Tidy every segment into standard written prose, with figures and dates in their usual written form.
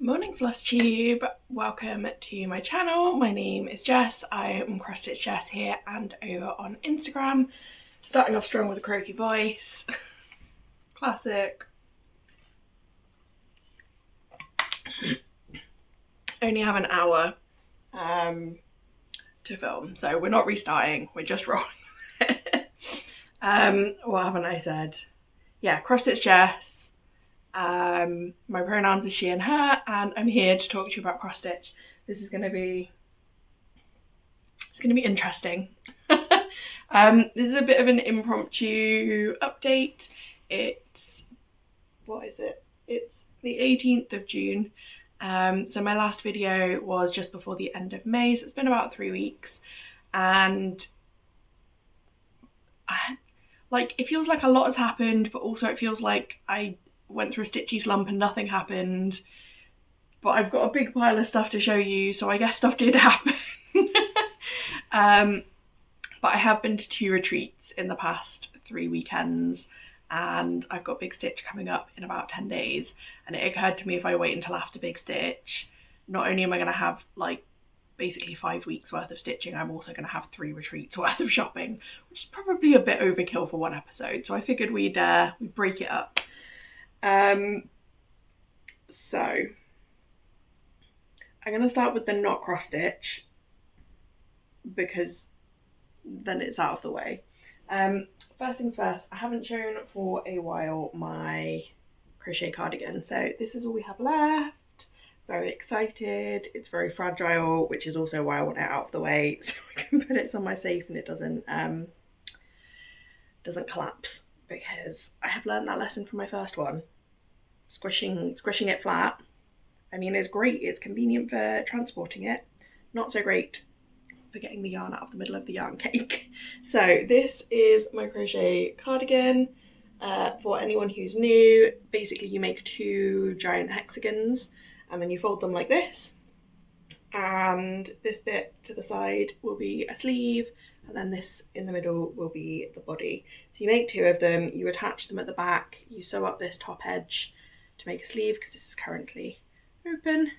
Morning Flosstube, welcome to my channel. My name is Jess, I am CrossStitch Jess here and over on Instagram. Starting off strong with a croaky voice, classic. Only have an hour to film, so we're not restarting, we're just rolling. What haven't I said? Yeah, CrossStitch Jess. My pronouns are she and her, and I'm here to talk to you about cross stitch. This is going to be interesting. This is a bit of an impromptu update. It's the 18th of June. So my last video was just before the end of May, so it's been about 3 weeks, and it feels like a lot has happened, but also it feels like I went through a stitchy slump and nothing happened. But I've got a big pile of stuff to show you, so I guess stuff did happen. But I have been to 2 retreats in the past 3 weekends, and I've got Big Stitch coming up in about 10 days. And it occurred to me, if I wait until after Big Stitch, not only am I going to have basically 5 weeks worth of stitching, I'm also going to have 3 retreats worth of shopping, which is probably a bit overkill for one episode. So I figured we'd break it up. So I'm going to start with the not cross stitch because then it's out of the way. First things first, I haven't shown for a while my crochet cardigan. So this is all we have left. Very excited. It's very fragile, which is also why I want it out of the way so I can put it somewhere safe and it doesn't collapse, because I have learned that lesson from my first one. Squishing it flat, I mean, it's great, it's convenient for transporting it, not so great for getting the yarn out of the middle of the yarn cake. So this is my crochet cardigan. For anyone who's new, basically you make 2 giant hexagons and then you fold them like this, and this bit to the side will be a sleeve, and then this in the middle will be the body. So you make 2 of them, you attach them at the back, you sew up this top edge to make a sleeve because this is currently open.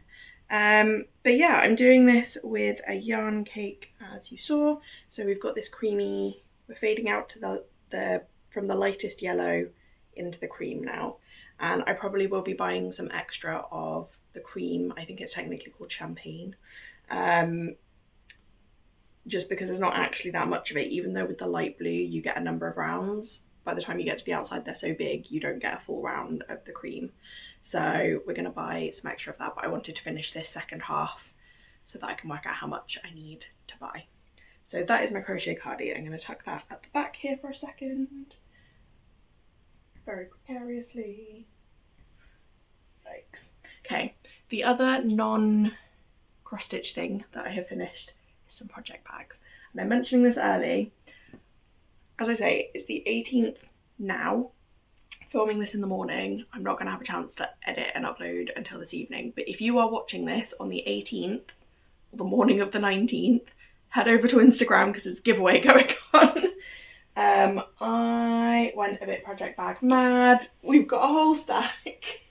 But yeah, I'm doing this with a yarn cake, as you saw. So we've got this creamy, we're fading out to from the lightest yellow into the cream now, and I probably will be buying some extra of the cream. I think it's technically called champagne, just because there's not actually that much of it, even though with the light blue you get a number of rounds. By the time you get to the outside, they're so big you don't get a full round of the cream. So we're going to buy some extra of that, but I wanted to finish this second half so that I can work out how much I need to buy. So that is my crochet cardigan. I'm going to tuck that at the back here for a second, very precariously. Yikes. Okay, the other non-cross stitch thing that I have finished is some project bags. And I'm mentioning this early. As I say, it's the 18th now. Filming this in the morning, I'm not going to have a chance to edit and upload until this evening. But if you are watching this on the 18th, or the morning of the 19th, head over to Instagram because there's a giveaway going on. I went a bit project bag mad. We've got a whole stack.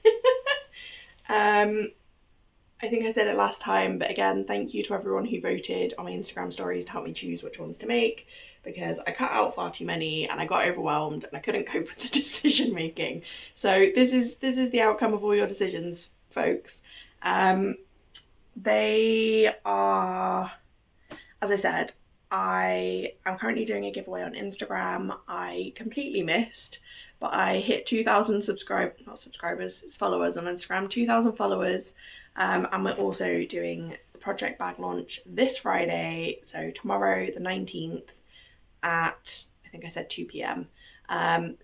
I think I said it last time, but again, thank you to everyone who voted on my Instagram stories to help me choose which ones to make, because I cut out far too many and I got overwhelmed and I couldn't cope with the decision making. So this is the outcome of all your decisions, folks. They are, as I said, I am currently doing a giveaway on Instagram. I completely missed, but I hit 2,000 followers on Instagram, 2,000 followers. And we're also doing the project bag launch this Friday, so tomorrow the 19th at, I think I said 2 p.m.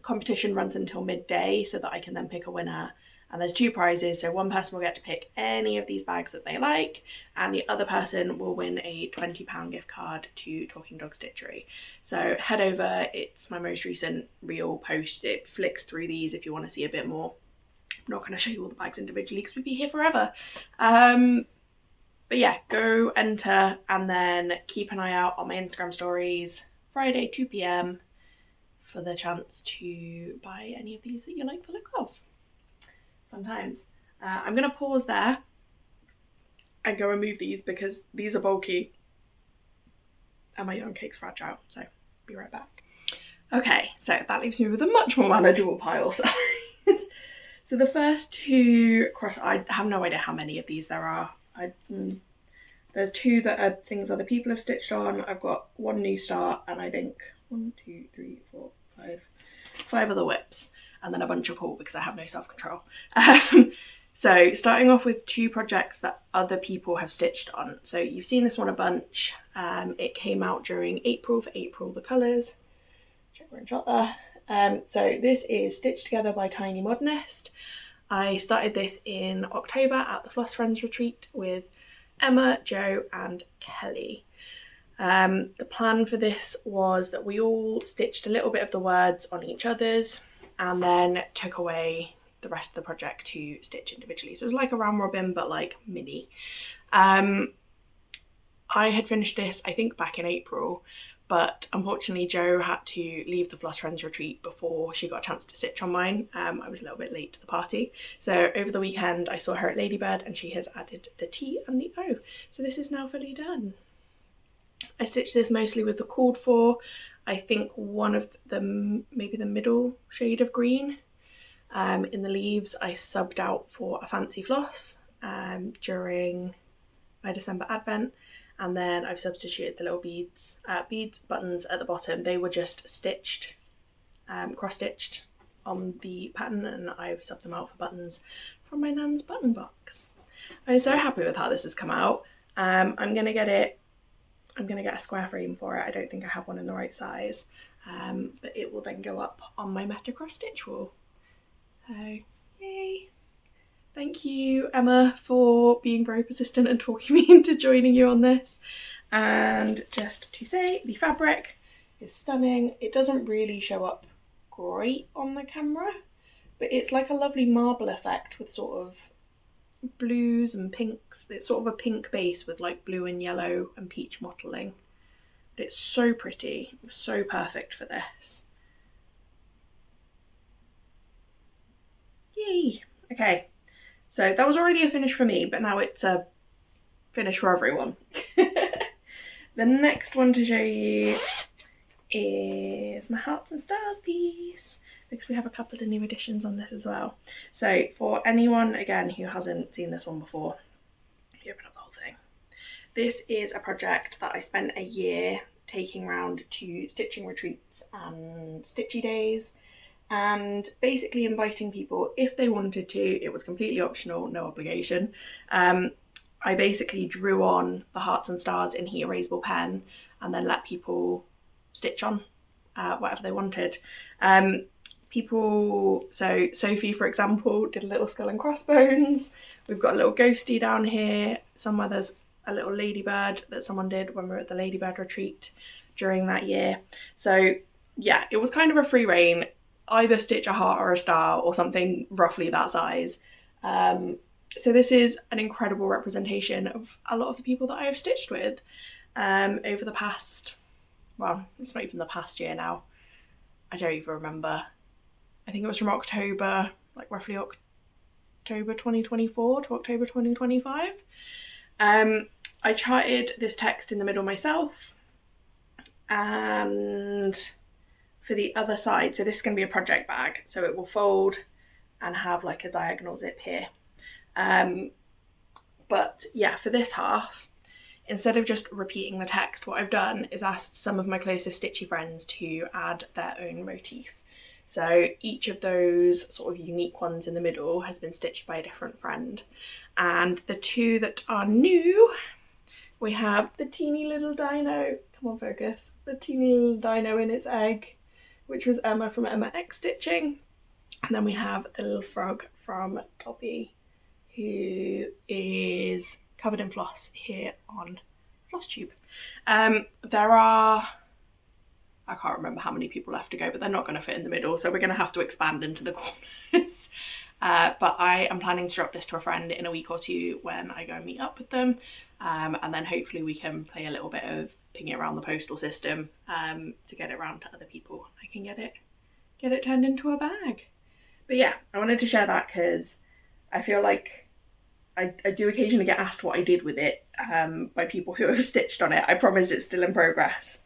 Competition runs until midday so that I can then pick a winner, and there's 2 prizes. So one person will get to pick any of these bags that they like, and the other person will win a £20 gift card to Talking Dog Stitchery. So head over, it's my most recent reel post, it flicks through these if you want to see a bit more. I'm not going to show you all the bags individually because we'd be here forever. But yeah, go enter and then keep an eye out on my Instagram stories Friday 2 p.m. for the chance to buy any of these that you like the look of. Fun times. I'm going to pause there and go and move these because these are bulky and my yarn cake's fragile, so be right back. Okay, so that leaves me with a much more manageable pile size. So the first two I have no idea how many of these there are. There's two that are things other people have stitched on. I've got one new start and I think 1, 2, 3, 4, 5 other whips, and then a bunch of haul because I have no self-control. So starting off with two projects that other people have stitched on. So you've seen this one a bunch. It came out during April for April the Colours. Check we're in shot there. So this is Stitched Together by Tiny Modernist. I started this in October at the Floss Friends retreat with Emma, Jo and Kelly. The plan for this was that we all stitched a little bit of the words on each other's and then took away the rest of the project to stitch individually. So it was like a round robin, but like mini. I had finished this, I think, back in April, but unfortunately Jo had to leave the Floss Friends retreat before she got a chance to stitch on mine. I was a little bit late to the party. So over the weekend I saw her at Ladybird and she has added the T and the O. So this is now fully done. I stitched this mostly with the called for, I think one of the, maybe the middle shade of green. In the leaves I subbed out for a fancy floss during my December advent, and then I've substituted the little beads buttons at the bottom. They were just stitched, cross-stitched on the pattern, and I've subbed them out for buttons from my nan's button box. I'm so happy with how this has come out. I'm gonna get a square frame for it. I don't think I have one in the right size, but it will then go up on my Meta cross stitch wall. So yay! Thank you, Emma, for being very persistent and talking me into joining you on this. And just to say, the fabric is stunning. It doesn't really show up great on the camera, but it's like a lovely marble effect with sort of blues and pinks. It's sort of a pink base with like blue and yellow and peach mottling. But it's so pretty. It was so perfect for this. Yay! Okay. So that was already a finish for me, but now it's a finish for everyone. The next one to show you is my Hearts and Stars piece, because we have a couple of new additions on this as well. So for anyone, again, who hasn't seen this one before, open up the whole thing. This is a project that I spent a year taking around to stitching retreats and stitchy days, and basically inviting people if they wanted to. It was completely optional, no obligation. I basically drew on the hearts and stars in heat erasable pen and then let people stitch on whatever they wanted. So Sophie, for example, did a little skull and crossbones. We've got a little ghosty down here. Somewhere there's a little ladybird that someone did when we were at the Ladybird retreat during that year. So yeah, it was kind of a free rein. Either stitch a heart or a star or something roughly that size. So this is an incredible representation of a lot of the people that I have stitched with over the past, well, it's not even the past year now. I don't even remember. I think it was from October, like roughly October 2024 to October 2025. I charted this text in the middle myself, and for the other side, so this is going to be a project bag, so it will fold and have like a diagonal zip here. But yeah, for this half, instead of just repeating the text, what I've done is asked some of my closest stitchy friends to add their own motif. So each of those sort of unique ones in the middle has been stitched by a different friend. And the two that are new, we have the teeny little dino, come on focus, the teeny little dino in its egg, which was Emma from Emma X Stitching. And then we have the little frog from Dobby, who is covered in floss here on Flosstube. There are, I can't remember how many people left to go, but they're not going to fit in the middle, so we're going to have to expand into the corners. But I am planning to drop this to a friend in a week or two when I go and meet up with them, and then hopefully we can play a little bit of pinging around the postal system to get it around to other people. I can get it turned into a bag. But yeah, I wanted to share that because I feel like I do occasionally get asked what I did with it by people who have stitched on it. I promise it's still in progress.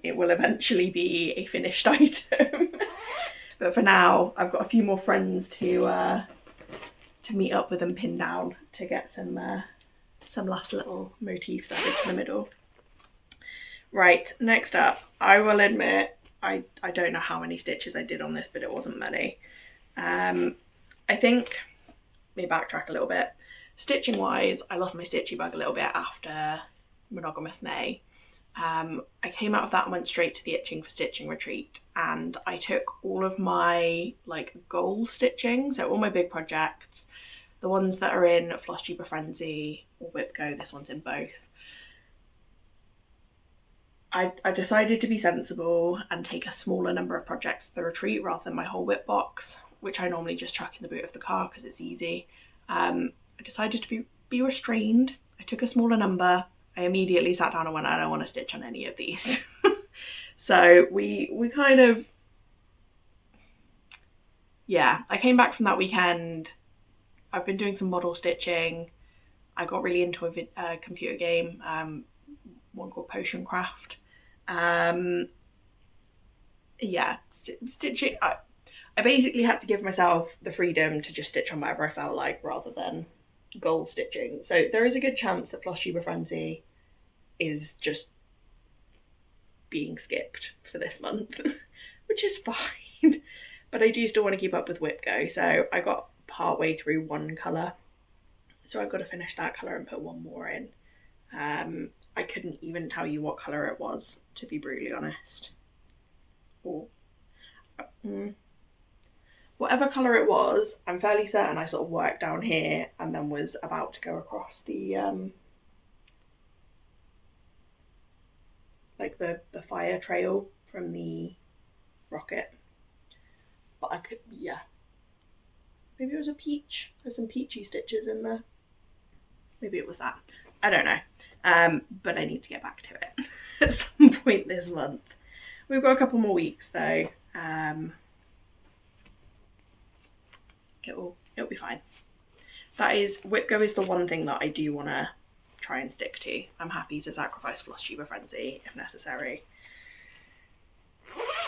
It will eventually be a finished item. But for now, I've got a few more friends to meet up with and pin down to get some last little motifs added to the middle. Right, next up, I will admit, I don't know how many stitches I did on this, but it wasn't many. I think, let me backtrack a little bit. Stitching wise, I lost my stitchy bug a little bit after Monogamous May. I came out of that and went straight to the Itching for Stitching retreat, and I took all of my like goal stitching, so all my big projects, the ones that are in Flosstube Frenzy or Whip Go, this one's in both. I decided to be sensible and take a smaller number of projects to the retreat rather than my whole whip box, which I normally just chuck in the boot of the car because it's easy. I decided to be restrained. I took a smaller number. I immediately sat down and went, I don't want to stitch on any of these. So we kind of, yeah, I came back from that weekend. I've been doing some model stitching. I got really into a computer game, one called Potion Craft. Yeah, stitching. I basically had to give myself the freedom to just stitch on whatever I felt like rather than goal stitching. So there is a good chance that Flosstube Frenzy is just being skipped for this month, which is fine. But I do still want to keep up with Whip Go. So I got part way through one colour. So I've got to finish that colour and put one more in. I couldn't even tell you what colour it was, to be brutally honest. Or whatever colour it was, I'm fairly certain I sort of worked down here and then was about to go across the like the fire trail from the rocket. But I could, yeah. Maybe it was a peach. There's some peachy stitches in there. Maybe it was that. I don't know. But I need to get back to it at some point this month. We've got a couple more weeks though. It'll be fine. That is, Whip Go is the one thing that I do want to try and stick to. I'm happy to sacrifice Flosstube Frenzy if necessary.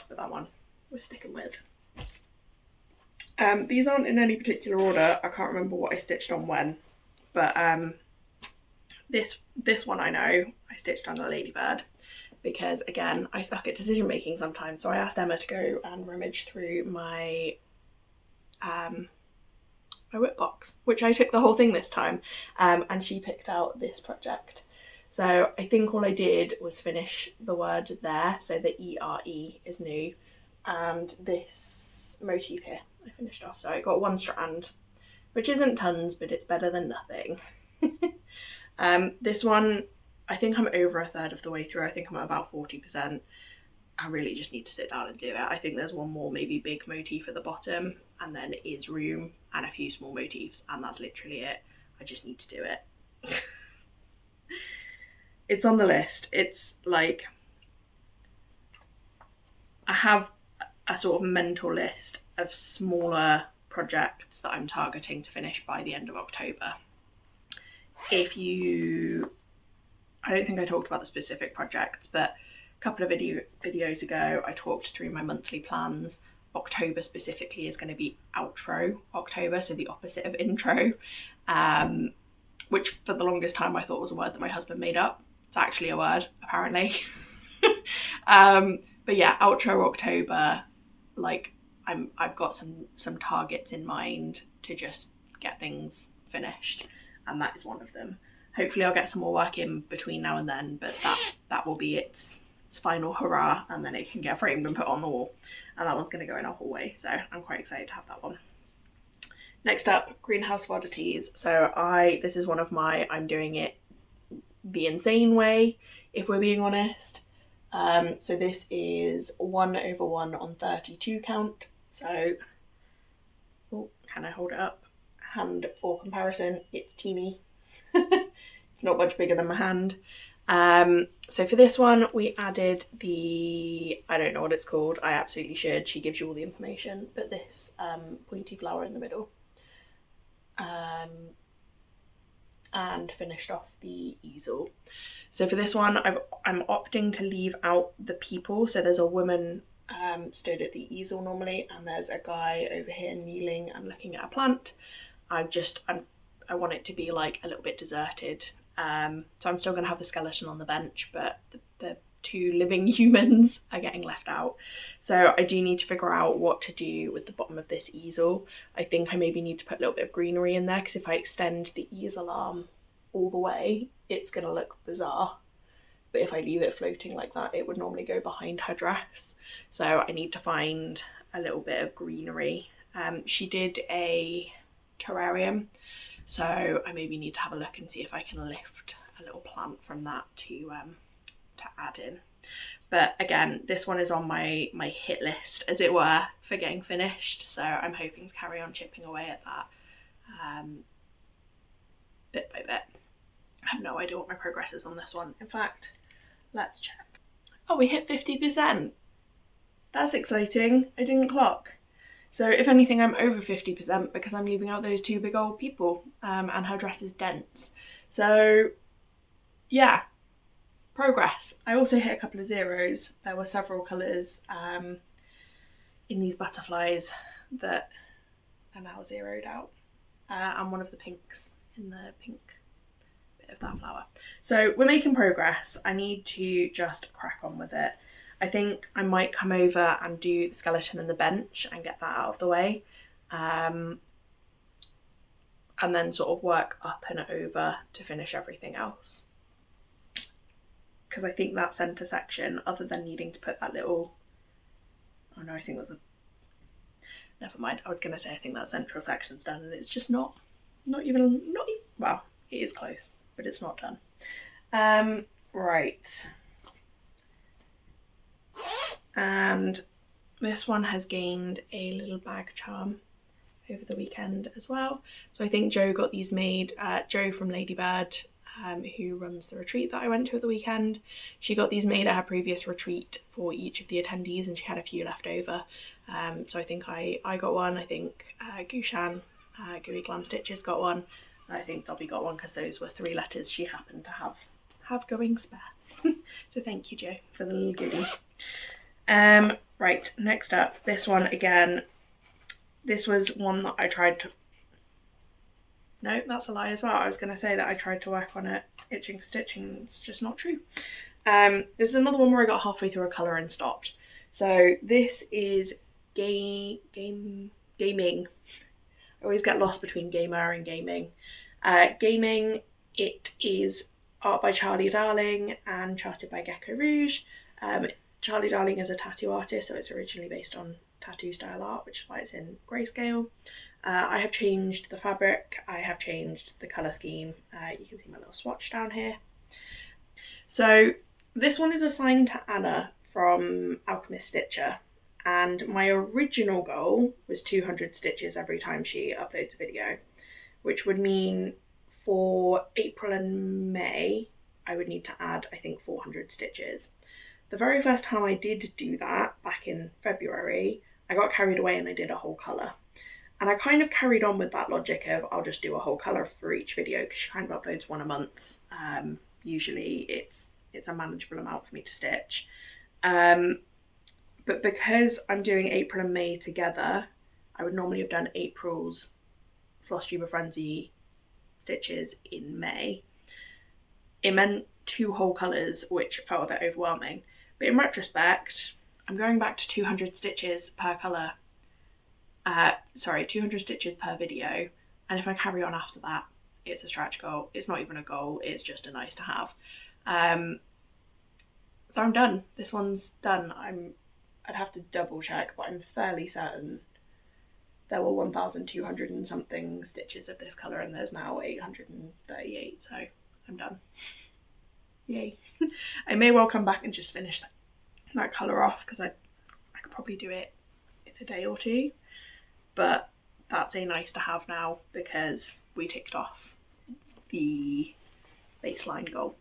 But that one we're sticking with. These aren't in any particular order. I can't remember what I stitched on when, but this one I know I stitched on a ladybird because again I suck at decision making sometimes. So I asked Emma to go and rummage through my my whip box, which I took the whole thing this time, and she picked out this project. So I think all I did was finish the word there, so the ERE is new, and this motif here I finished off. So I got one strand, which isn't tons, but it's better than nothing. This one, I think I'm over a third of the way through. I think I'm at about 40%. I really just need to sit down and do it. I think there's one more maybe big motif at the bottom, and then it is room and a few small motifs, and that's literally it. I just need to do it. It's on the list. It's like, I have a sort of mental list of smaller projects that I'm targeting to finish by the end of October. I don't think I talked about the specific projects, but a couple of videos ago I talked through my monthly plans. October specifically is going to be outro October, so the opposite of intro, which for the longest time I thought was a word that my husband made up. It's actually a word, apparently. But yeah, outro October, like I've got some targets in mind to just get things finished, and that is one of them. Hopefully I'll get some more work in between now and then, but that will be its final hurrah, and then it can get framed and put on the wall, and that one's going to go in our hallway, so I'm quite excited to have that one. Next up, Greenhouse of Oddities. So this is one of my, I'm doing it the insane way, if we're being honest. So this is 1/1 on 32 count. So, can I hold it up? Hand for comparison, it's teeny. It's not much bigger than my hand. So for this one, we added I don't know what it's called, I absolutely should, she gives you all the information, but this pointy flower in the middle. and finished off the easel. So for this one, I'm opting to leave out the people. So there's a woman stood at the easel normally, and there's a guy over here kneeling and looking at a plant. I want it to be like a little bit deserted. So I'm still going to have the skeleton on the bench, but the two living humans are getting left out. So I do need to figure out what to do with the bottom of this easel. I think I maybe need to put a little bit of greenery in there, because if I extend the easel arm all the way, it's going to look bizarre. But if I leave it floating like that, it would normally go behind her dress. So I need to find a little bit of greenery. She did a terrarium, so I maybe need to have a look and see if I can lift a little plant from that to add in. But again, this one is on my hit list, as it were, for getting finished, so I'm hoping to carry on chipping away at that bit by bit. I have no idea what my progress is on this one. In fact, let's check. Oh, we hit 50%. That's exciting. I didn't clock. So if anything, I'm over 50% because I'm leaving out those two big old people, and her dress is dense. So yeah, progress. I also hit a couple of zeros. There were several colours in these butterflies that are now zeroed out, and one of the pinks in the pink bit of that flower. So we're making progress. I need to just crack on with it. I think I might come over and do the skeleton and the bench and get that out of the way, and then sort of work up and over to finish everything else. Because I think that centre section, other than needing to put that little, oh no, I think there's a, never mind, I was going to say I think that central section's done, and it's just not even, well, it is close, but it's not done. Right. And this one has gained a little bag charm over the weekend as well. So I think Jo got these made, Jo from Ladybird, who runs the retreat that I went to at the weekend. She got these made at her previous retreat for each of the attendees, and she had a few left over. So I think I got one, I think Gushan, Gooey Glam Stitches got one, and I think Dobby got one, because those were 3 letters she happened to have going spare. So thank you, Jo, for the little goodie. Right, next up, this one again. This was one that I tried to, no, that's a lie as well. I was going to say that I tried to work on it itching for stitching. It's just not true. This is another one where I got halfway through a colour and stopped. So this is gaming. I always get lost between gamer and gaming. Gaming, it is art by Charlie Darling and charted by GeckoRouge. Charlie Darling is a tattoo artist, so it's originally based on tattoo style art, which is why it's in grayscale. I have changed the fabric, I have changed the colour scheme. You can see my little swatch down here. So this one is assigned to Anna from Alchemist Stitcher, and my original goal was 200 stitches every time she uploads a video, which would mean for April and May I would need to add, I think, 400 stitches. The very first time I did do that, back in February, I got carried away and I did a whole colour. And I kind of carried on with that logic of I'll just do a whole colour for each video, because she kind of uploads one a month. Usually it's a manageable amount for me to stitch. But because I'm doing April and May together, I would normally have done April's Flosstube Frenzy stitches in May. It meant 2 whole colours, which felt a bit overwhelming. But in retrospect, I'm going back to 200 stitches per colour. 200 stitches per video. And if I carry on after that, it's a stretch goal. It's not even a goal, it's just a nice to have. So I'm done. This one's done. I'd have to double check, but I'm fairly certain there were 1,200 and something stitches of this colour, and there's now 838, so I'm done. Yay. I may well come back and just finish that colour off, because I could probably do it in a day or 2, but that's a nice to have now because we ticked off the baseline goal.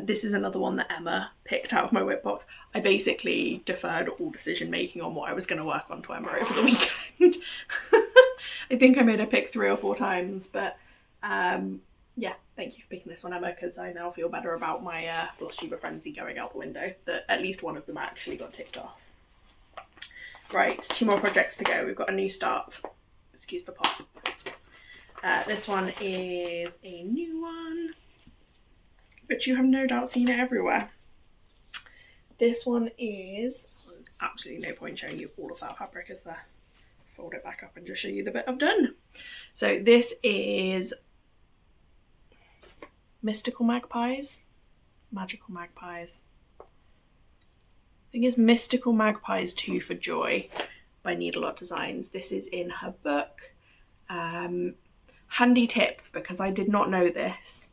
This is another one that Emma picked out of my whip box. I basically deferred all decision making on what I was going to work on to Emma over the weekend. I think I made her pick 3 or 4 times, but Yeah, thank you for picking this one, Emma, because I now feel better about my Flosstube frenzy going out the window, that at least one of them actually got ticked off. Right, 2 more projects to go. We've got a new start. Excuse the pop. This one is a new one, but you have no doubt seen it everywhere. This one is, well, there's absolutely no point showing you all of that fabric, is there? Fold it back up and just show you the bit I've done. So this is Magical Magpies. I think it's Mystical Magpies 2 for Joy by Needle Designs. This is in her book. Handy tip, because I did not know this,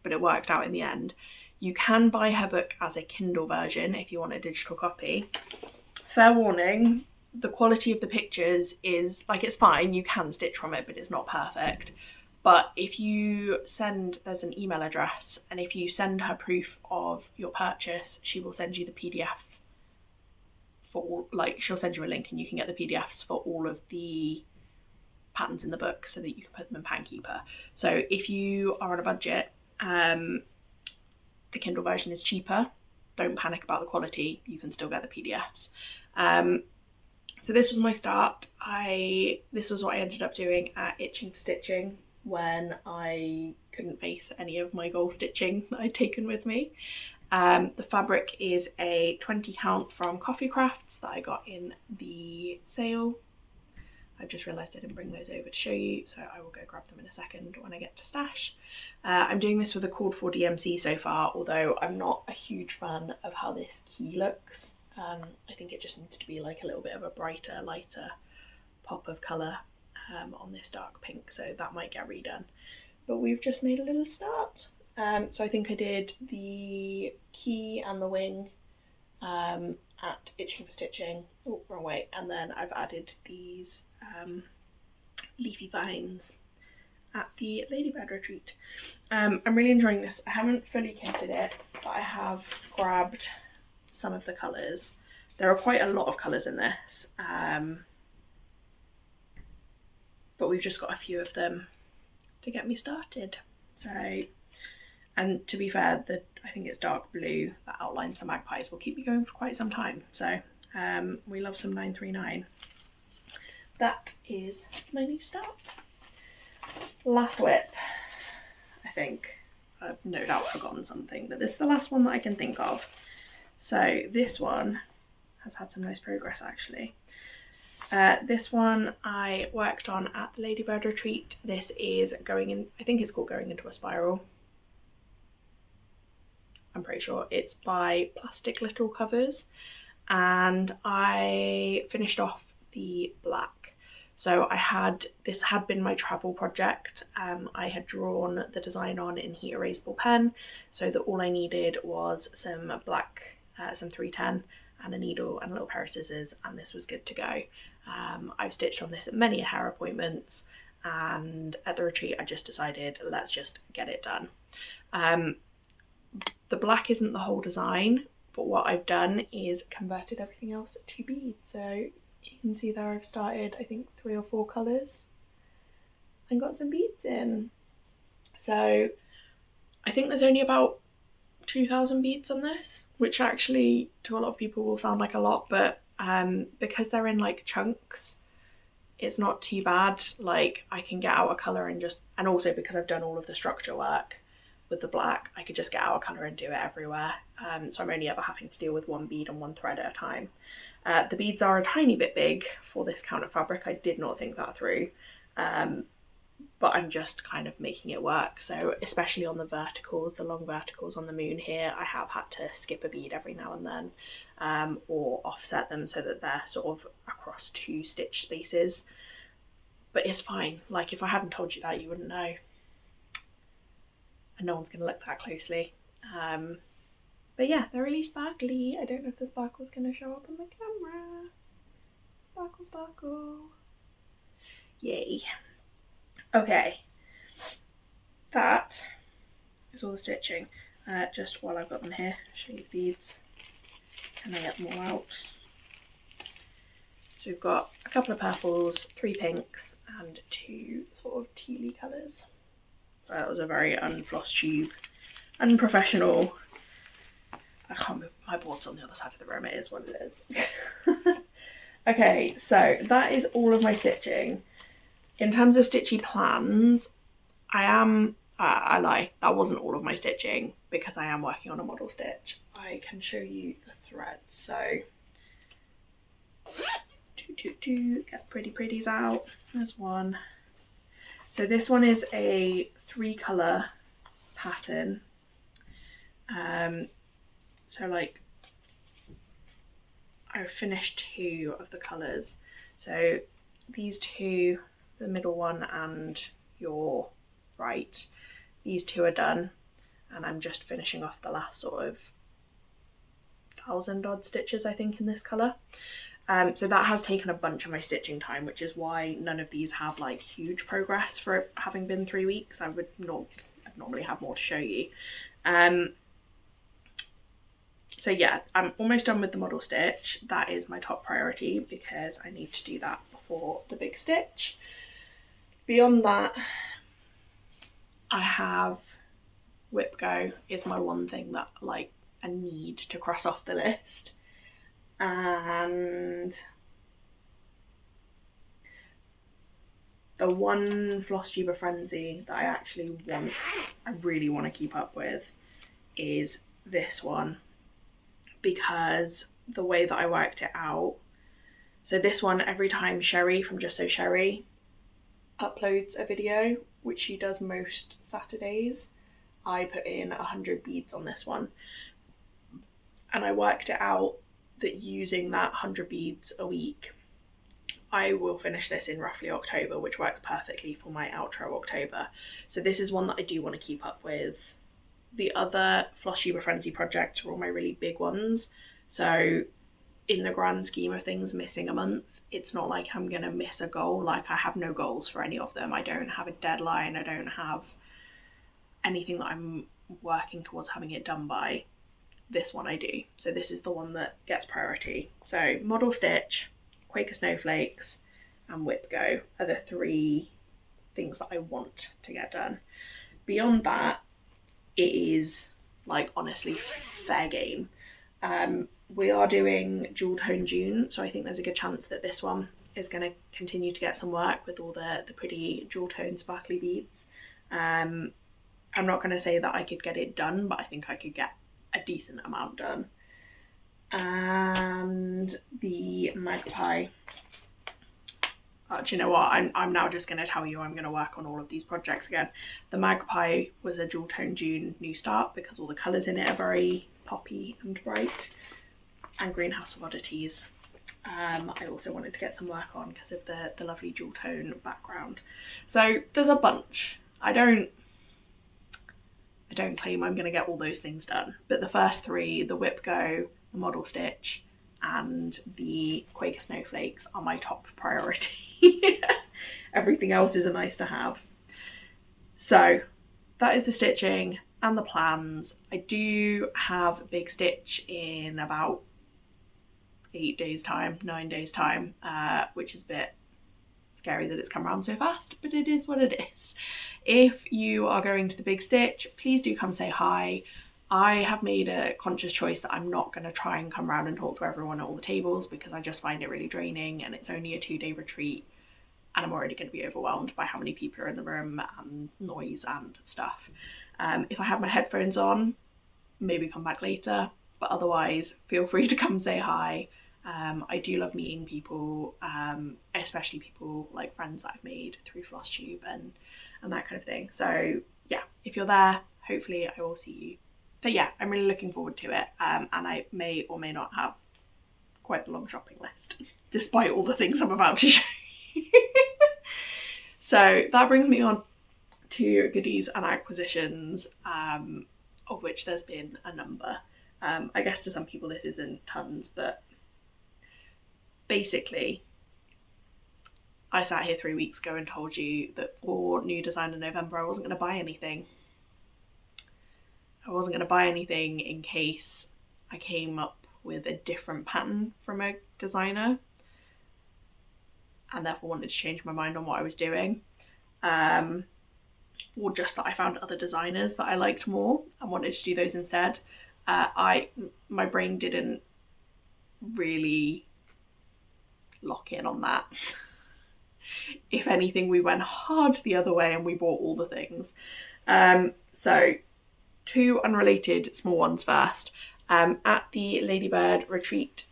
but it worked out in the end. You can buy her book as a Kindle version if you want a digital copy. Fair warning, the quality of the pictures is, like, it's fine, you can stitch from it, but it's not perfect. But if you send, there's an email address, and if you send her proof of your purchase, she will send you the PDF for all, like, she'll send you a link and you can get the PDFs for all of the patterns in the book so that you can put them in Pankeeper. So if you are on a budget, the Kindle version is cheaper. Don't panic about the quality, you can still get the PDFs. So this was my start. This was what I ended up doing at Itching for Stitching when I couldn't face any of my goal stitching that I'd taken with me. The fabric is a 20 count from Coffee Crafts that I got in the sale. I've just realised I didn't bring those over to show you, so I will go grab them in a second when I get to stash. I'm doing this with a cord for DMC so far, although I'm not a huge fan of how this key looks. I think it just needs to be like a little bit of a brighter, lighter pop of colour on this dark pink, so that might get redone. But we've just made a little start. So I think I did the key and the wing at Itching for Stitching, oh, wrong way, and then I've added these leafy vines at the Ladybird retreat. I'm really enjoying this. I haven't fully kitted it, but I have grabbed some of the colours. There are quite a lot of colours in this, but we've just got a few of them to get me started. So, and to be fair, I think it's dark blue that outlines the magpies will keep me going for quite some time. So we love some 939. That is my new start. Last whip, I think. I've no doubt forgotten something, but this is the last one that I can think of. So this one has had some nice progress actually. This one I worked on at the Ladybird retreat. This is going in, I think it's called Going Into a Spiral. I'm pretty sure it's by Plastic Little Covers, and I finished off the black. So this had been my travel project. I had drawn the design on in heat erasable pen, so that all I needed was some black, some 310 and a needle and a little pair of scissors, and this was good to go. I've stitched on this at many hair appointments, and at the retreat I just decided let's just get it done. The black isn't the whole design, but what I've done is converted everything else to beads. So you can see there I've started, I think, 3 or 4 colours and got some beads in. So I think there's only about 2,000 beads on this, which actually to a lot of people will sound like a lot, but because they're in like chunks, it's not too bad. Like I can get out a colour and also because I've done all of the structure work with the black, I could just get out a colour and do it everywhere. So I'm only ever having to deal with 1 bead and 1 thread at a time. The beads are a tiny bit big for this count of fabric. I did not think that through, but I'm just kind of making it work. So especially on the verticals, the long verticals on the moon here, I have had to skip a bead every now and then, or offset them so that they're sort of across 2 stitch spaces. But it's fine. Like if I hadn't told you that, you wouldn't know. And no one's going to look that closely. But yeah, they're really sparkly. I don't know if the sparkle's going to show up on the camera. Sparkle, sparkle. Yay. Okay. That is all the stitching. Just while I've got them here, show you the beads. Can I get them all out? So we've got a couple of purples, 3 pinks, and 2 sort of tealy colours. That was a very Flosstube, unprofessional. I can't move, my board's on the other side of the room, it is what it is. Okay, so that is all of my stitching. In terms of Stitchy plans, I lie, that wasn't all of my stitching because I am working on a model stitch. I can show you the threads, so get pretty pretties out. There's one. So this one is a 3-colour pattern. So like I've finished 2 of the colours. So these 2, the middle one and your right, these 2 are done, and I'm just finishing off the last sort of 1,000 odd stitches I think in this colour. So that has taken a bunch of my stitching time, which is why none of these have like huge progress for having been 3 weeks. I'd normally have more to show you. So yeah, I'm almost done with the model stitch. That is my top priority because I need to do that before the big stitch. Beyond that, I have Whip Go is my one thing that like I need to cross off the list. And the one Flosstube frenzy that I actually really want to keep up with is this one, because the way that I worked it out, so this one, every time Sherry from Just So Sherry uploads a video, which she does most Saturdays, I put in 100 beads on this one, and I worked it out that using that 100 beads a week, I will finish this in roughly October, which works perfectly for my outro October. So this is one that I do want to keep up with. The other Flosstube Frenzy projects are all my really big ones. So in the grand scheme of things, missing a month, it's not like I'm going to miss a goal. Like I have no goals for any of them. I don't have a deadline. I don't have anything that I'm working towards having it done by. This one I do. So this is the one that gets priority. So model stitch, Quaker snowflakes and Whip Go are the 3 things that I want to get done. Beyond that, it is like honestly fair game. We are doing Jewel Tone June, so I think there's a good chance that this one is going to continue to get some work with all the pretty jewel tone sparkly beads. I'm not going to say that I could get it done, but I think I could get a decent amount done. And the magpie, do you know what, I'm now just going to tell you I'm going to work on all of these projects again. The magpie was a Jewel Tone June new start because all the colours in it are very poppy and bright. And Greenhouse of Oddities, I also wanted to get some work on because of the lovely jewel tone background. So there's a bunch. I don't claim I'm going to get all those things done, but the first 3, the Whip Go, the model stitch and the Quaker snowflakes, are my top priority. Everything else is a nice to have. So that is the stitching and the plans. I do have a big stitch in about 8 days time, 9 days time, which is a bit scary that it's come around so fast, but it is what it is. If you are going to the big stitch, please do come say hi. I have made a conscious choice that I'm not going to try and come around and talk to everyone at all the tables because I just find it really draining, and it's only a 2-day retreat and I'm already going to be overwhelmed by how many people are in the room and noise and stuff. If I have my headphones on, maybe come back later, but otherwise feel free to come say hi. I do love meeting people, especially people like friends that I've made through Flosstube and that kind of thing. So yeah, if you're there, hopefully I will see you. But yeah, I'm really looking forward to it, and I may or may not have quite the long shopping list, despite all the things I'm about to show you. So that brings me on to goodies and acquisitions, of which there's been a number. I guess to some people this isn't tons, but basically I sat here 3 weeks ago and told you that for New Design in November I wasn't going to buy anything. I wasn't going to buy anything in case I came up with a different pattern from a designer and therefore wanted to change my mind on what I was doing. or just that I found other designers that I liked more and wanted to do those instead. My brain didn't really lock in on that. If anything, we went hard the other way and we bought all the things. So 2 unrelated small ones first. At the Ladybird retreat,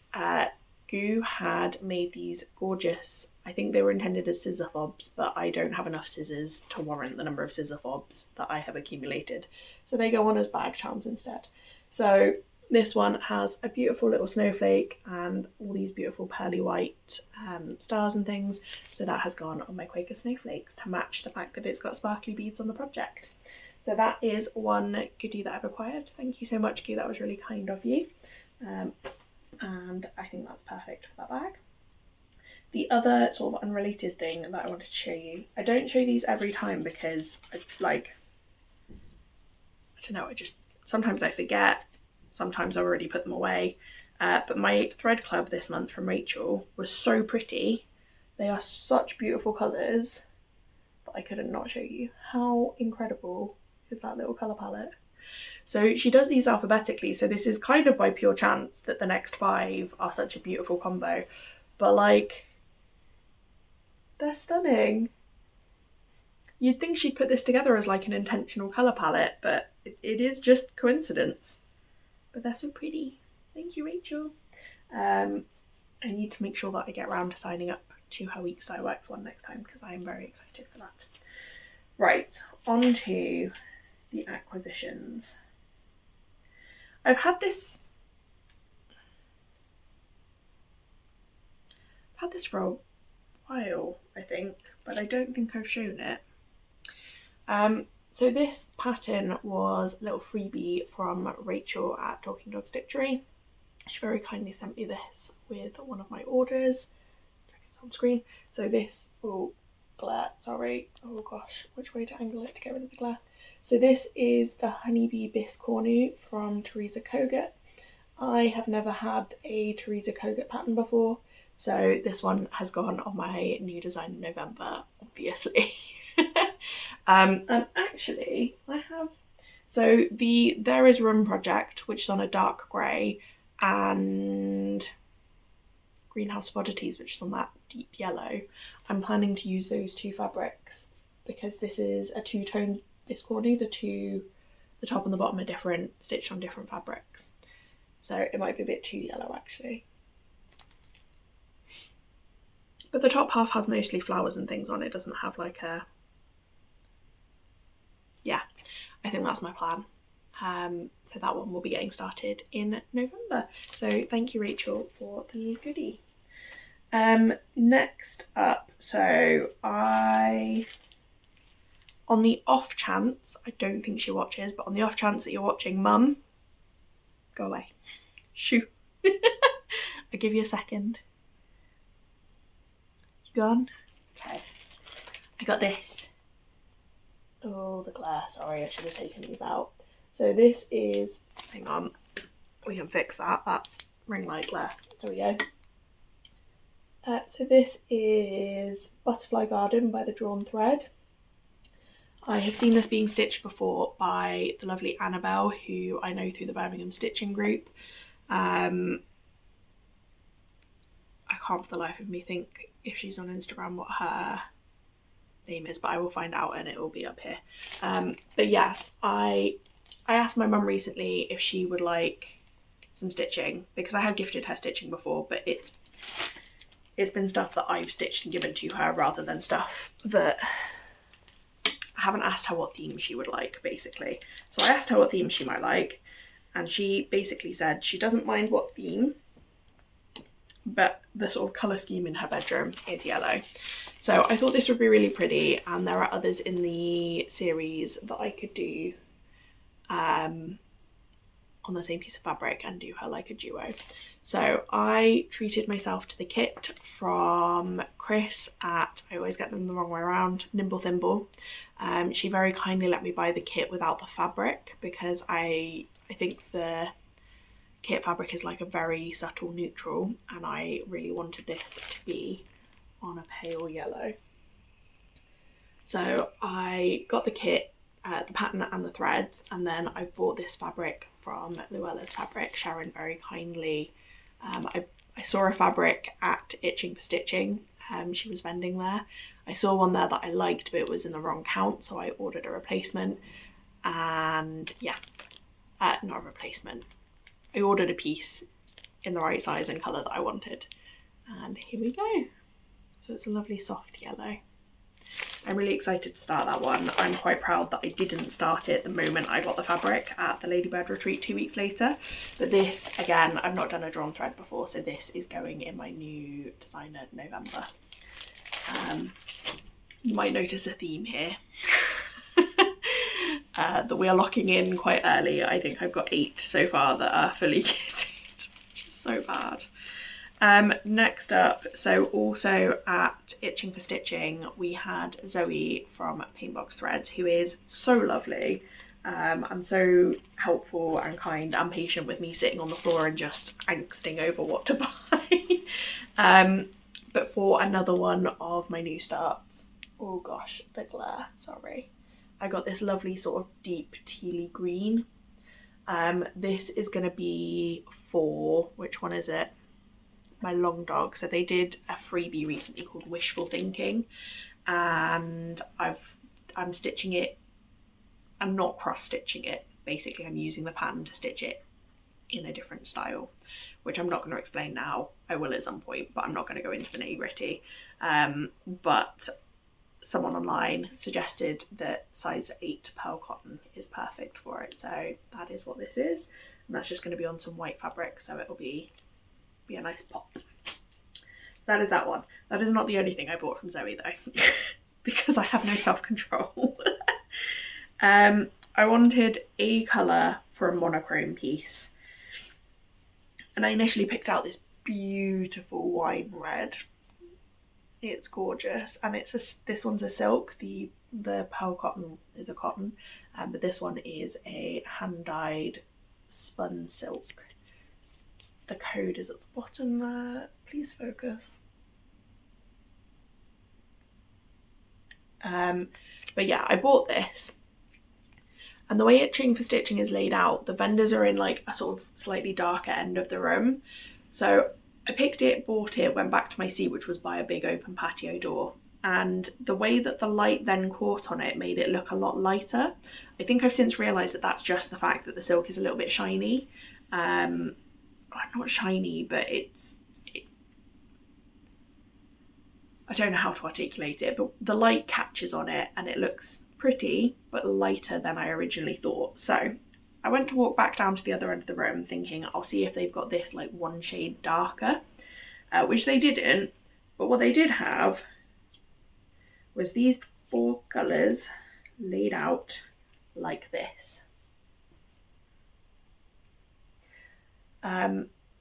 Goo had made these gorgeous, I think they were intended as scissor fobs, but I don't have enough scissors to warrant the number of scissor fobs that I have accumulated. So they go on as bag charms instead. So this one has a beautiful little snowflake and all these beautiful pearly white stars and things. So that has gone on my Quaker snowflakes to match the fact that it's got sparkly beads on the project. So that is one goodie that I've acquired. Thank you so much, Goo, that was really kind of you. And I think that's perfect for that bag. The other sort of unrelated thing that I wanted to show you, I don't show these every time because I don't know, sometimes I forget, sometimes I already put them away. But my thread club this month from Rachel was so pretty. They are such beautiful colours that I couldn't not show you. How incredible is that little colour palette? So she does these alphabetically, so this is kind of by pure chance that the next 5 are such a beautiful combo. But like, they're stunning. You'd think she'd put this together as like an intentional colour palette, but it is just coincidence. But they're so pretty. Thank you, Rachel. I need to make sure that I get around to signing up to her Week Styleworks one next time because I am very excited for that. Right, on to the acquisitions. I've had this for a while, I think, but I don't think I've shown it. So this pattern was a little freebie from Rachel at Talking Dog Stitchery. She very kindly sent me this with one of my orders. It's on screen. So this, oh, glare, sorry. Oh gosh, which way to angle it to get rid of the glare? So this is the Honeybee Biscornu from Teresa Kogut. I have never had a Teresa Kogut pattern before, so this one has gone on my new design in November, obviously. And actually, I have... So the There Is Room project, which is on a dark grey, and Greenhouse of Oddities, which is on that deep yellow. I'm planning to use those 2 fabrics because this is a 2-tone Biscornu. The top and the bottom are different, stitched on different fabrics. So it might be a bit too yellow actually. But the top half has mostly flowers and things on it, doesn't have like a... Yeah, I think that's my plan. So that one will be getting started in November. So thank you, Rachel, for the little goodie. Next up, so on the off chance, I don't think she watches, but on the off chance that you're watching, Mum, go away. Shoo. I'll give you a second. You gone? Okay. I got this. Oh, the glare. Sorry, I should have taken these out. So this is, hang on, we can fix that. That's ring light glare. There we go. So this is Butterfly Garden by the Drawn Thread. I have seen this being stitched before by the lovely Annabelle, who I know through the Birmingham Stitching Group. I can't for the life of me think if she's on Instagram what her name is, but I will find out and it will be up here. But yeah, I asked my mum recently if she would like some stitching, because I have gifted her stitching before, but it's been stuff that I've stitched and given to her rather than stuff that I haven't asked her what theme she would like, basically. So I asked her what theme she might like, and she basically said she doesn't mind what theme, but the sort of colour scheme in her bedroom is yellow. So I thought this would be really pretty, and there are others in the series that I could do on the same piece of fabric and do her like a duo. So I treated myself to the kit from Chris at, I always get them the wrong way around, Nimble Thimble. She very kindly let me buy the kit without the fabric because I think the kit fabric is like a very subtle neutral, and I really wanted this to be on a pale yellow. So I got the kit, the pattern and the threads, and then I bought this fabric from Luella's Fabric. Sharon very kindly, I saw a fabric at Itching for Stitching. She was vending there. I saw one there that I liked, but it was in the wrong count, so I ordered a replacement. And yeah, not a replacement. I ordered a piece in the right size and colour that I wanted. And here we go. So it's a lovely soft yellow. I'm really excited to start that one. I'm quite proud that I didn't start it the moment I got the fabric at the Ladybird retreat 2 weeks later. But this, again, I've not done a drawn thread before, so this is going in my new designer November. You might notice a theme here. That we are locking in quite early. I think I've got 8 so far that are fully kitted, which is so bad. Next up, so also at Itching for Stitching, we had Zoe from Paintbox Threads, who is so lovely and so helpful and kind and patient with me sitting on the floor and just angsting over what to buy. But for another one of my new starts, oh gosh, the glare, sorry. I got this lovely sort of deep tealy green. This is going to be for, which one is it? My long dog. So they did a freebie recently called Wishful Thinking, and I'm stitching it. I'm not cross stitching it. Basically, I'm using the pattern to stitch it in a different style, which I'm not going to explain now. I will at some point, but I'm not going to go into the nitty-gritty. But someone online suggested that size 8 pearl cotton is perfect for it, so that is what this is, and that's just going to be on some white fabric, so it'll be a nice pop. So that is that one. That is not the only thing I bought from Zoe though, because I have no self-control. I wanted a colour for a monochrome piece, and I initially picked out this beautiful wine red. It's gorgeous, and this one's a silk. The pearl cotton is a cotton, but this one is a hand-dyed spun silk. The code is at the bottom there. Please focus. But yeah, I bought this, and the way Itching for Stitching is laid out, the vendors are in like a sort of slightly darker end of the room. So I picked it, bought it, went back to my seat, which was by a big open patio door. And the way that the light then caught on it made it look a lot lighter. I think I've since realised that that's just the fact that the silk is a little bit shiny. Not shiny, but I don't know how to articulate it, but the light catches on it and it looks pretty, but lighter than I originally thought. So I went to walk back down to the other end of the room thinking I'll see if they've got this like one shade darker, which they didn't, but what they did have was these 4 colours laid out like this.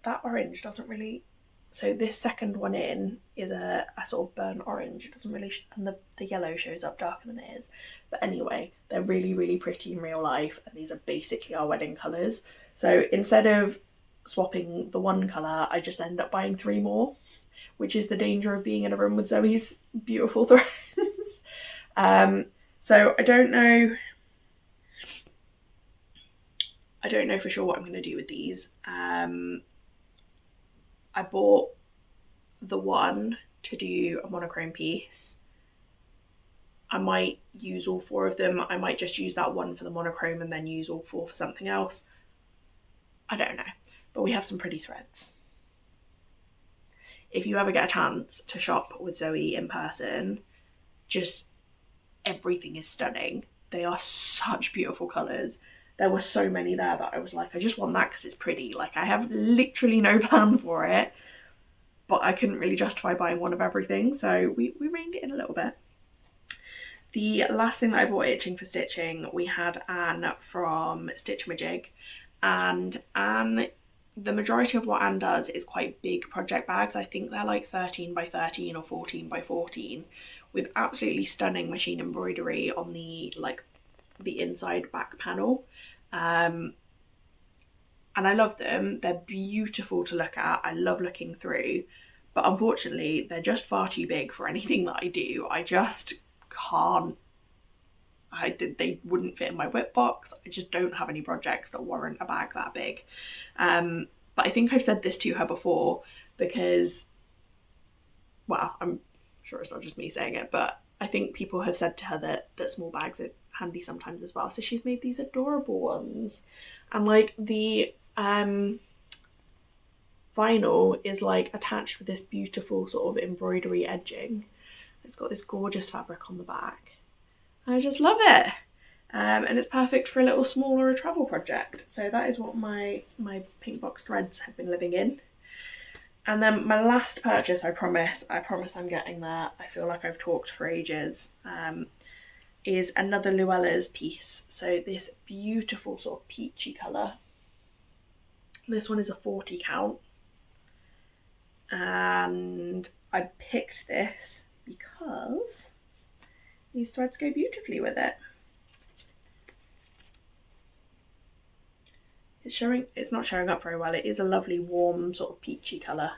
That orange doesn't really, so this second one in is a sort of burnt orange. It doesn't really, and the yellow shows up darker than it is. But anyway, they're really, really pretty in real life, and these are basically our wedding colours. So instead of swapping the one colour, I just end up buying 3 more, which is the danger of being in a room with Zoe's beautiful threads. So I don't know for sure what I'm going to do with these. I bought the one to do a monochrome piece. I might use all 4 of them. I might just use that one for the monochrome and then use all 4 for something else. I don't know, but we have some pretty threads. If you ever get a chance to shop with Zoe in person, just everything is stunning. They are such beautiful colours. There were so many there that I was like, I just want that because it's pretty. Like, I have literally no plan for it, but I couldn't really justify buying one of everything, so we reined it in a little bit. The last thing that I bought Itching for Stitching, we had Anne from Stitchamajig, and Anne, the majority of what Anne does is quite big project bags. I think they're like 13 by 13 or 14 by 14 with absolutely stunning machine embroidery on the inside back panel. And I love them. They're beautiful to look at. I love looking through, but unfortunately they're just far too big for anything that I do. I just can't, they wouldn't fit in my whip box. I just don't have any projects that warrant a bag that big. But I think I've said this to her before because, well, I'm sure it's not just me saying it, but I think people have said to her that small bags are handy sometimes as well. So she's made these adorable ones. And like the vinyl is like attached with this beautiful sort of embroidery edging. It's got this gorgeous fabric on the back. I just love it. And it's perfect for a little small or a travel project. So that is what my pink box threads have been living in. And then my last purchase, I promise I'm getting there. I feel like I've talked for ages. Is another Luella's piece. So this beautiful sort of peachy colour. This one is a 40 count. And I picked this because these threads go beautifully with it. It's not showing up very well. It is a lovely warm sort of peachy colour.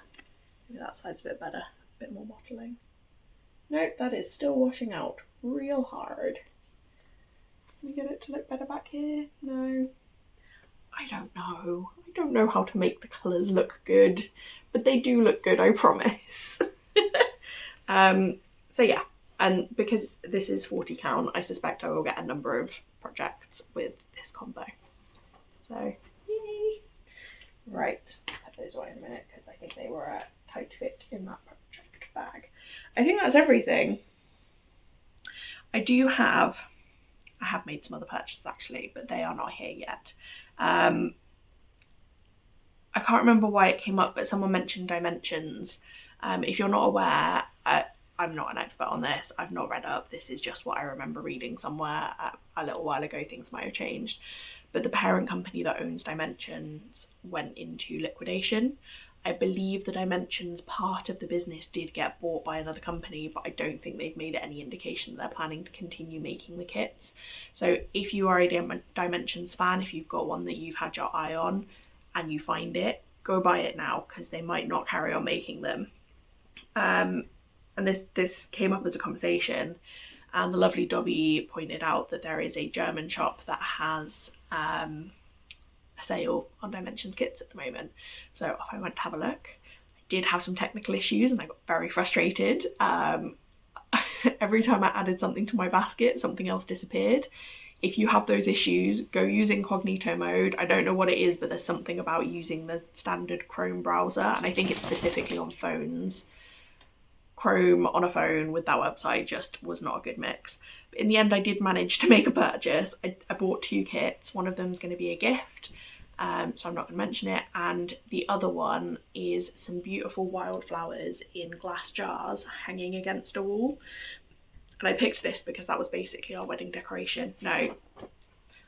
Maybe that side's a bit better, a bit more mottling. Nope, that is still washing out real hard. Can we get it to look better back here? No. I don't know. I don't know how to make the colours look good, but they do look good, I promise. So yeah, and because this is 40 count, I suspect I will get a number of projects with this combo. So, yay! Right, put those away in a minute because I think they were a tight fit in that project bag. I think that's everything. I have made some other purchases actually, but they are not here yet. I can't remember why it came up, but someone mentioned dimensions. If you're not aware, I'm not an expert on this. I've not read up. This is just what I remember reading somewhere a little while ago. Things might have changed. But the parent company that owns Dimensions went into liquidation. I believe the Dimensions part of the business did get bought by another company, but I don't think they've made any indication that they're planning to continue making the kits. So if you are a Dimensions fan, if you've got one that you've had your eye on and you find it, go buy it now because they might not carry on making them. And this came up as a conversation, and the lovely Dobby pointed out that there is a German shop that has a sale on Dimensions kits at the moment. So I went to have a look. I did have some technical issues and I got very frustrated. Every time I added something to my basket, something else disappeared. If you have those issues, go use incognito mode. I don't know what it is, but there's something about using the standard Chrome browser, and I think it's specifically on phones. Chrome on a phone with that website just was not a good mix. But in the end, I did manage to make a purchase. I bought 2 kits. One of them is going to be a gift, so I'm not going to mention it. And the other one is some beautiful wildflowers in glass jars hanging against a wall. And I picked this because that was basically our wedding decoration. No,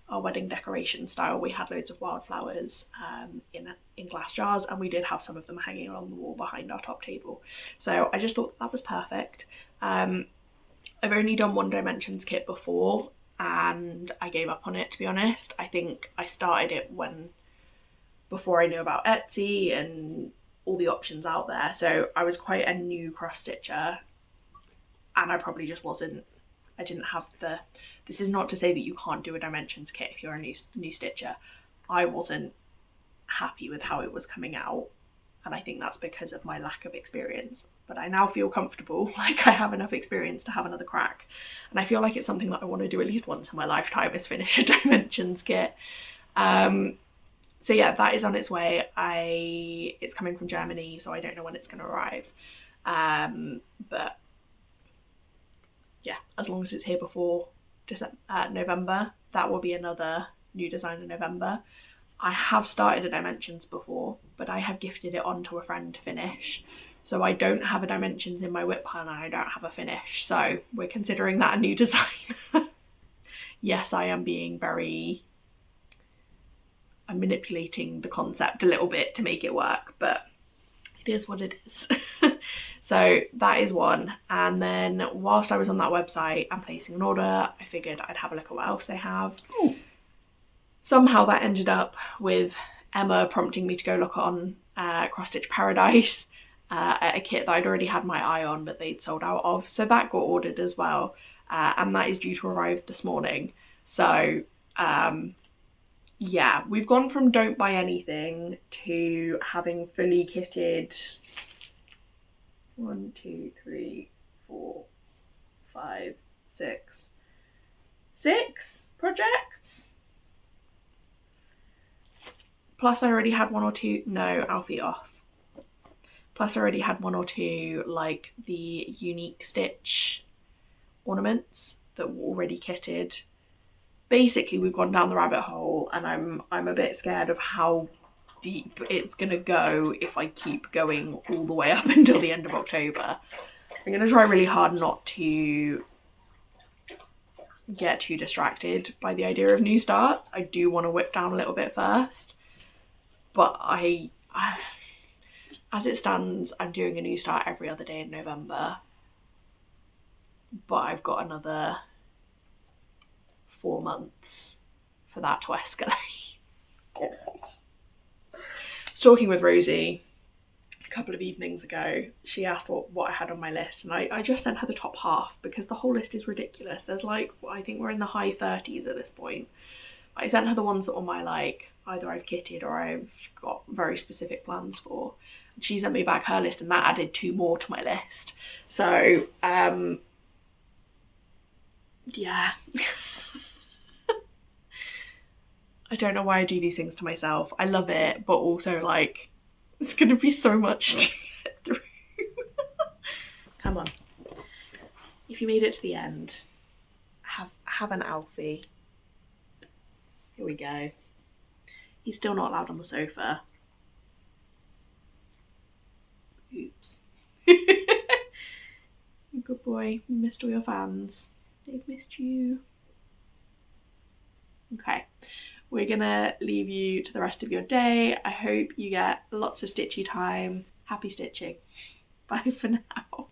our wedding decoration style. We had loads of wildflowers in glass jars, and we did have some of them hanging along the wall behind our top table. So I just thought that was perfect. I've only done one Dimensions kit before and I gave up on it, to be honest. I think I started it before I knew about Etsy and all the options out there. So I was quite a new cross stitcher, and I probably just I didn't have this is not to say that you can't do a Dimensions kit if you're a new stitcher. I wasn't happy with how it was coming out, and I think that's because of my lack of experience. But I now feel comfortable, like I have enough experience to have another crack, and I feel like it's something that I want to do at least once in my lifetime, is finish a Dimensions kit. So yeah, that is on its way. It's coming from Germany, so I don't know when it's going to arrive, but yeah, as long as it's here before November, that will be another new design in November. I have started a Dimensions before, but I have gifted it on to a friend to finish. So I don't have a Dimensions in my whip pile and I don't have a finish. So we're considering that a new design. Yes, I am being I'm manipulating the concept a little bit to make it work, but it is what it is. So that is one. And then whilst I was on that website and placing an order, I figured I'd have a look at what else they have. Ooh. Somehow that ended up with Emma prompting me to go look on Cross Stitch Paradise at a kit that I'd already had my eye on, but they'd sold out of. So that got ordered as well. and that is due to arrive this morning. So yeah, we've gone from don't buy anything to having fully kitted 1, 2, 3, 4, 5, 6 projects. Plus I already had 1 or 2, no, Alfie off. Plus I already had 1 or 2 like the unique stitch ornaments that were already kitted. Basically we've gone down the rabbit hole, and I'm a bit scared of how deep it's gonna go if I keep going all the way up until the end of October. I'm gonna try really hard not to get too distracted by the idea of new starts. I do want to whip down a little bit first, but I as it stands, I'm doing a new start every other day in November, but I've got another 4 months for that to escalate. Talking with Rosie a couple of evenings ago, she asked what I had on my list, and I just sent her the top half because the whole list is ridiculous. There's like, I think we're in the high 30s at this point. I sent her the ones that were my like, either I've kitted or I've got very specific plans for. And she sent me back her list, and that added 2 more to my list. So yeah. I don't know why I do these things to myself. I love it, but also like, it's gonna be so much to get through. Come on. If you made it to the end, have an Alfie. Here we go. He's still not allowed on the sofa. Oops. Good boy. You missed all your fans. They've missed you. Okay. We're gonna leave you to the rest of your day. I hope you get lots of stitchy time. Happy stitching. Bye for now.